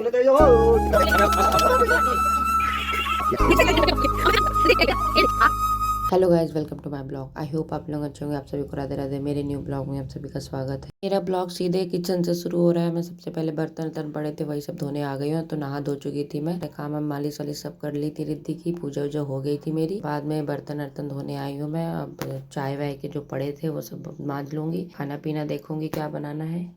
Hello guys, welcome to my blog. I hope आप लोग अच्छे होंगे। आप सभी को राधे राधे। मेरे न्यू ब्लॉग में आप सभी का स्वागत है। मेरा ब्लॉग सीधे किचन से शुरू हो रहा है। मैं सबसे पहले बर्तन पड़े थे वही सब धोने आ गई हूँ। तो नहा धो चुकी थी। मैं काम मालिश वालिश सब कर ली थी। रिद्धि की पूजा वूजा हो गई थी मेरी। बाद में बर्तन धोने आई हूँ मैं। अब चाय वाय के जो पड़े थे वो सब मांज लूंगी। खाना पीना देखूंगी क्या बनाना है।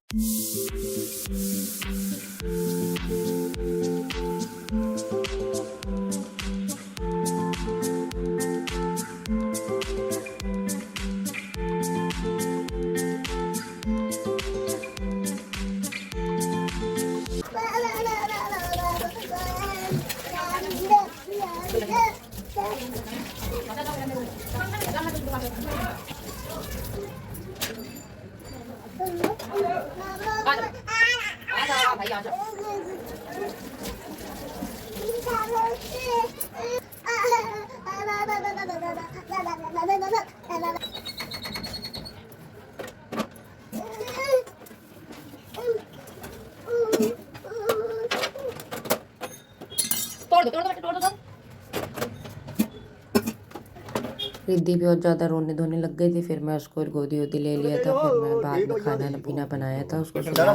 रिद्धि भी बहुत ज्यादा रोने धोने लग गई थी। फिर मैं उसको गोदी वोदी ले लिया था। फिर मैं बाद में खाना पीना बनाया था उसको। फिर मैं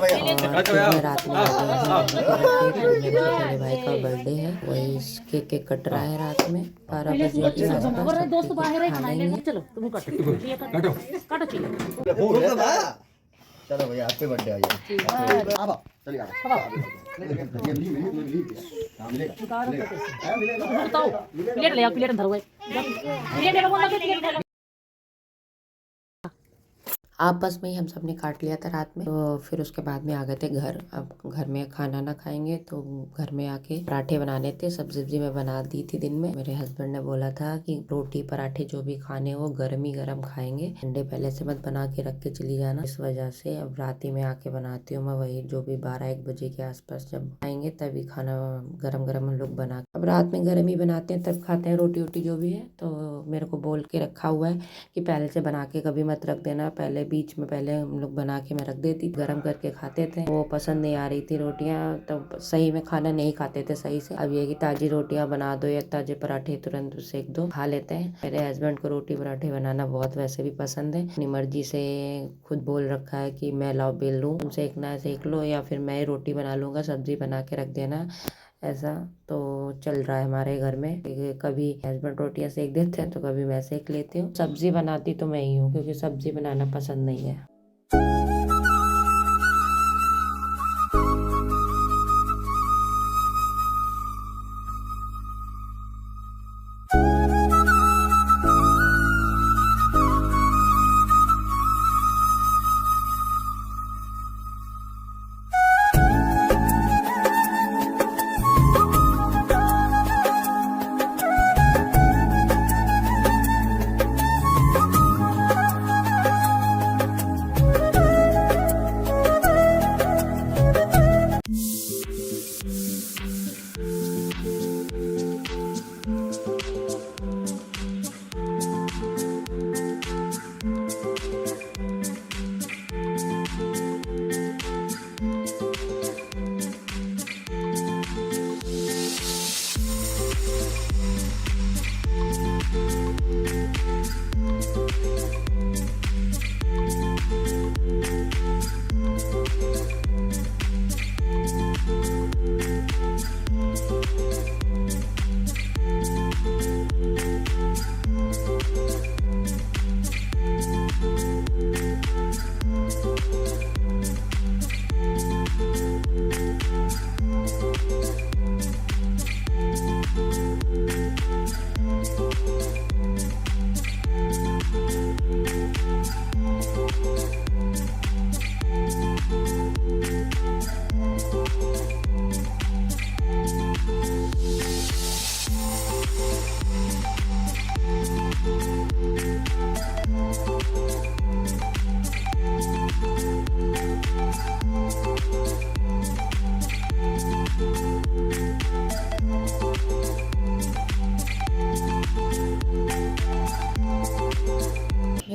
रात में मेरे भाई का बर्थडे है। वही केक कट रहा है रात में 12 बजे के आसपास। चलो भैया हैप्पी बर्थडे आइए। आपस में ही हम सब ने काट लिया था रात में। तो फिर उसके बाद में आ गए थे घर। अब घर में खाना ना खाएंगे तो घर में आके पराठे बनाने थे। सब्जी मैं बना दी थी दिन में। मेरे हस्बैंड ने बोला था कि रोटी पराठे जो भी खाने वो गर्म ही गर्म खाएंगे, ठंडे पहले से मत बना के रख के चली जाना। इस वजह से अब रात ही में आके बनाती हूँ मैं। वही जो भी 12-1 बजे के आसपास जब आएंगे तभी खाना गरम गरम हम लोग बना। अब रात में गर्म ही बनाते हैं तब खाते हैं रोटी वोटी जो भी है। तो मेरे को बोल के रखा हुआ है कि पहले से बना के कभी मत रख देना। बीच में पहले हम लोग बना के मैं रख देती, गरम करके खाते थे। वो पसंद नहीं आ रही थी रोटियां, तो सही में खाना नहीं खाते थे सही से। अब ये कि ताजी रोटियां बना दो या ताजे पराठे तुरंत सेक दो, खा लेते हैं। मेरे हस्बैंड को रोटी पराठे बनाना बहुत वैसे भी पसंद है। अपनी मर्जी से खुद बोल रखा है कि मैं लाओ बेल लूँ, तुम सेकना है सेक लो या फिर मैं रोटी बना लूंगा, सब्जी बना के रख देना। ऐसा तो चल रहा है हमारे घर में। कभी हस्बैंड रोटियां सेक देते हैं तो कभी मैं सेक लेती हूँ। सब्जी बनाती तो मैं ही हूँ क्योंकि सब्जी बनाना पसंद नहीं है।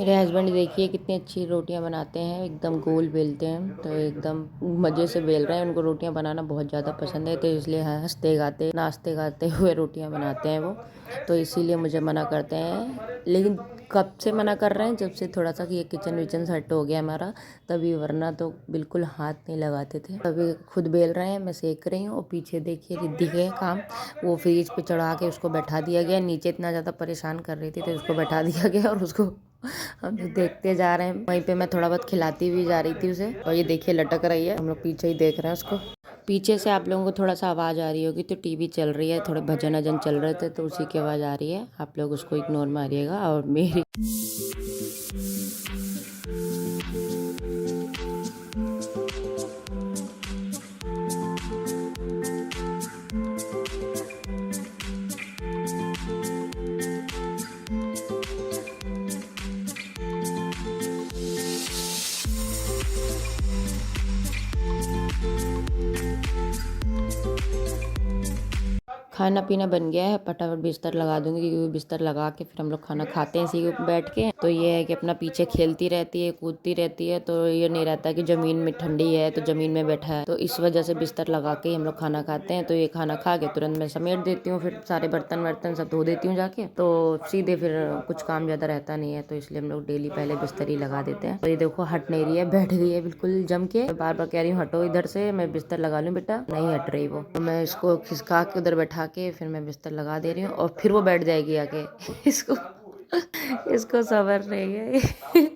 मेरे हस्बैंड देखिए कितनी अच्छी रोटियां बनाते हैं, एकदम गोल बेलते हैं, तो एकदम मज़े से बेल रहे हैं। उनको रोटियां बनाना बहुत ज़्यादा पसंद है, तो इसलिए हंसते गाते नाचते गाते हुए रोटियां बनाते हैं वो। तो इसीलिए मुझे मना करते हैं, लेकिन कब से मना कर रहे हैं, जब से थोड़ा सा कि ये किचन विचन सेट हो गया हमारा तभी, वरना तो बिल्कुल हाथ नहीं लगाते थे। अभी खुद बेल रहे हैं, मैं सेक रही हूँ, और पीछे देखिए रिद्धि के काम, वो फ्रिज पे चढ़ा के उसको बैठा दिया गया। नीचे इतना ज़्यादा परेशान कर रही थी तो उसको बैठा दिया गया, और उसको हम लोग देखते जा रहे हैं। वहीं पे मैं थोड़ा बहुत खिलाती भी जा रही थी उसे, और ये देखिए लटक रही है, हम लोग पीछे ही देख रहे हैं उसको। पीछे से आप लोगों को थोड़ा सा आवाज़ आ रही होगी, तो टीवी चल रही है, थोड़े भजन अजन चल रहे थे तो उसी की आवाज़ आ रही है, आप लोग उसको इग्नोर मारिएगा। और मेरी खाना पीना बन गया है, फटाफट बिस्तर लगा दूंगी, क्योंकि बिस्तर लगा के फिर हम लोग खाना खाते हैं इसी पे बैठ के। तो ये है कि अपना पीछे खेलती रहती है, कूदती रहती है, तो ये नहीं रहता कि ज़मीन में ठंडी है तो ज़मीन में बैठा है, तो इस वजह से बिस्तर लगा के ही हम लोग खाना खाते हैं। तो ये खाना खा के तुरंत मैं समेट देती हूँ, फिर सारे बर्तन वर्तन सब धो देती हूँ जाके, तो सीधे फिर कुछ काम ज़्यादा रहता नहीं है, तो इसलिए हम लोग डेली पहले बिस्तर ही लगा देते हैं। तो ये देखो हट नहीं रही है, बैठ गई है बिल्कुल जम के, बार बार कह रही हूँ हटो इधर से, मैं बिस्तर लगा लूँ बेटा, नहीं हट रही वो। तो मैं इसको खिसका के उधर बैठा के फिर मैं बिस्तर लगा दे रही हूँ, और फिर वो बैठ जाएगी आके इसको इसको सबर नहीं है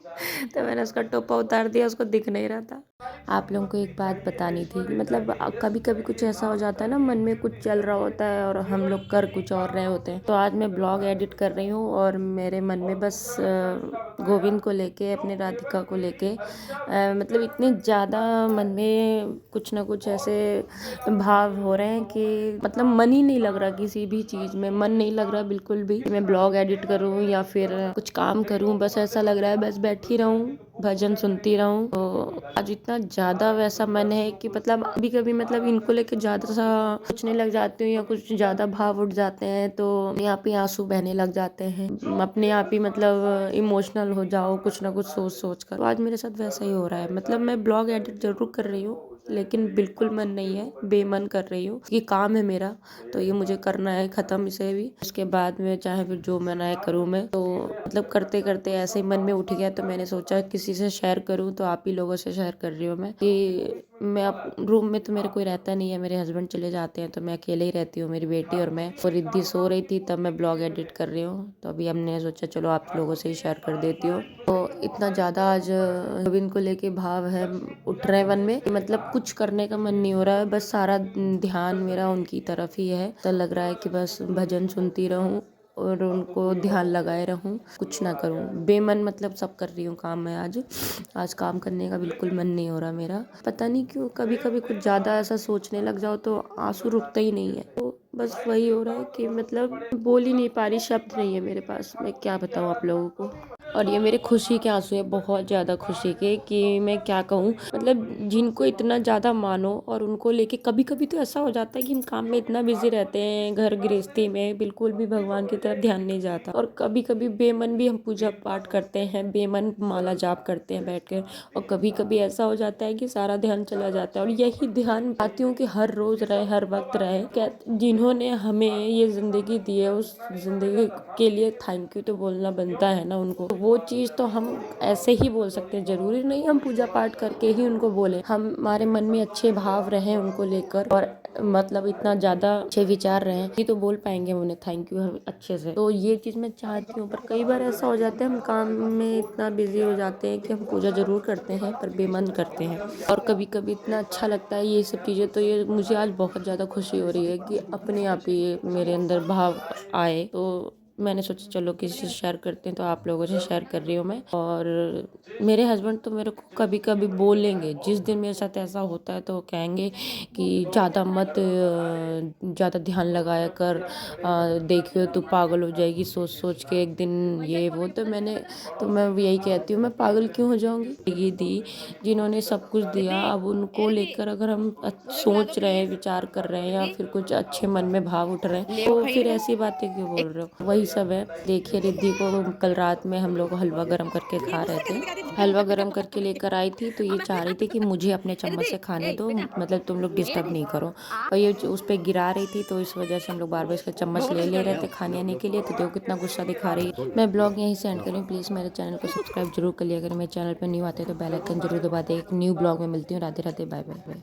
तो मैंने उसका टोपा उतार दिया, उसको दिख नहीं रहा था। आप लोगों को एक बात बतानी थी कि मतलब कभी कभी कुछ ऐसा हो जाता है ना, मन में कुछ चल रहा होता है और हम लोग कर कुछ और रहे होते हैं। तो आज मैं ब्लॉग एडिट कर रही हूँ और मेरे मन में बस गोविंद को लेके, अपने राधिका को लेके मतलब इतने ज़्यादा मन में कुछ ना कुछ ऐसे भाव हो रहे हैं कि मतलब मन ही नहीं लग रहा, किसी भी चीज़ में मन नहीं लग रहा बिल्कुल भी। मैं ब्लॉग एडिट करूँ या फिर कुछ काम करूँ, बस ऐसा लग रहा है बस बैठी रहूँ, भजन सुनती रहूँ। तो आज इतना ज़्यादा वैसा मन है कि मतलब कभी कभी मतलब इनको लेके ज़्यादा सा सोचने लग जाती हूँ, या कुछ ज़्यादा भाव उठ जाते हैं तो अपने आप ही आंसू बहने लग जाते हैं, अपने आप ही मतलब इमोशनल हो जाओ कुछ ना कुछ सोच सोच कर। तो आज मेरे साथ वैसा ही हो रहा है, मतलब मैं ब्लॉग एडिट जरूर कर रही हूँ लेकिन बिल्कुल मन नहीं है, बेमन कर रही हूँ। ये काम है मेरा तो ये मुझे करना है खत्म इसे भी, उसके बाद में चाहे फिर जो मना है करूँ मैं। तो मतलब करते करते ऐसे ही मन में उठ गया, तो मैंने सोचा किसी से शेयर करूँ, तो आप ही लोगों से शेयर कर रही हूँ मैं कि मैं रूम में तो मेरे कोई रहता नहीं है, मेरे हस्बैंड चले जाते हैं तो मैं अकेले ही रहती हूँ, मेरी बेटी और मैं। और रिद्धि सो रही थी तब मैं ब्लॉग एडिट कर रही हूँ, तो अभी हमने सोचा चलो आप लोगों से ही शेयर कर देती हूँ। तो इतना ज़्यादा आज गोविंद को लेके भाव है, उठ रहे मन में, मतलब कुछ करने का मन नहीं हो रहा है, बस सारा ध्यान मेरा उनकी तरफ ही है। तो लग रहा है कि बस भजन सुनती रहूं और उनको ध्यान लगाए रहूं, कुछ ना करूं, बेमन मतलब सब कर रही हूँ काम मैं। आज काम करने का बिल्कुल मन नहीं हो रहा मेरा, पता नहीं क्यों। कभी कभी कुछ ज़्यादा ऐसा सोचने लग जाओ तो आंसू रुकते ही नहीं है। तो बस वही हो रहा है कि मतलब बोल ही नहीं पा रही, शब्द नहीं है मेरे पास, मैं क्या बताऊँ आप लोगों को। और ये मेरे खुशी के आंसू है, बहुत ज़्यादा खुशी के, कि मैं क्या कहूँ। मतलब जिनको इतना ज़्यादा मानो और उनको लेके कभी कभी तो ऐसा हो जाता है कि हम काम में इतना बिजी रहते हैं, घर गृहस्थी में बिल्कुल भी भगवान की तरफ ध्यान नहीं जाता। और कभी कभी बेमन भी हम पूजा पाठ करते हैं, बेमन माला जाप करते हैं बैठ कर, और कभी कभी ऐसा हो जाता है कि सारा ध्यान चला जाता है। और यही ध्यान चाहती हूँ कि हर रोज़ रहे, हर वक्त रहे। क्या जिन्होंने हमें ये ज़िंदगी दी है उस ज़िंदगी के लिए थैंक यू तो बोलना बनता है ना उनको। वो चीज़ तो हम ऐसे ही बोल सकते हैं, जरूरी नहीं हम पूजा पाठ करके ही उनको बोले, हमारे मन में अच्छे भाव रहे उनको लेकर, और मतलब इतना ज़्यादा अच्छे विचार रहे ही तो बोल पाएंगे हम उन्हें थैंक यू अच्छे से। तो ये चीज़ मैं चाहती हूँ, पर कई बार ऐसा हो जाता है हम काम में इतना बिजी हो जाते हैं कि हम पूजा जरूर करते हैं पर बेमन करते हैं। और कभी कभी इतना अच्छा लगता है ये सब चीज़ें, तो ये मुझे आज बहुत ज़्यादा खुशी हो रही है कि अपने आप ही ये मेरे अंदर भाव आए। तो मैंने सोचा चलो किसी से शेयर करते हैं, तो आप लोगों से शेयर कर रही हूँ मैं। और मेरे हस्बैंड तो मेरे को कभी कभी बोलेंगे, जिस दिन मेरे साथ ऐसा होता है तो वो कहेंगे कि ज़्यादा मत ज़्यादा ध्यान लगाया कर, देखियो तू पागल हो जाएगी सोच सोच के एक दिन ये वो। तो मैं यही कहती हूँ, मैं पागल क्यों हो जाऊँगी। ये दी जिन्होंने सब कुछ दिया, अब उनको लेकर अगर हम सोच रहे हैं, विचार कर रहे हैं, या फिर कुछ अच्छे मन में भाव उठ रहे हैं, तो फिर ऐसी बातें क्यों बोल रहे हो। वही यही सब है। देखिए रिद्धि को कल रात में हम लोग हलवा गरम करके खा रहे थे। हलवा गरम करके लेकर आई थी तो ये चाह रही थी कि मुझे अपने चम्मच से खाने दो, मतलब तुम लोग डिस्टर्ब नहीं करो। और ये उस पर गिरा रही थी तो इस वजह से हम लोग बार बार इसका चम्मच ले रहे थे खाने आने के लिए। तो देखो कितना गुस्सा दिखा रही है। मैं ब्लॉग यहीं से एंड करूँ। प्लीज़ मेरे चैनल को सब्सक्राइब जरूर कर लिया। अगर मेरे चैनल पर न्यू आते तो बेल आइकन जरूर दबा दे। एक न्यू ब्लॉग में मिलती हूँ। Radhe Radhe, bye bye.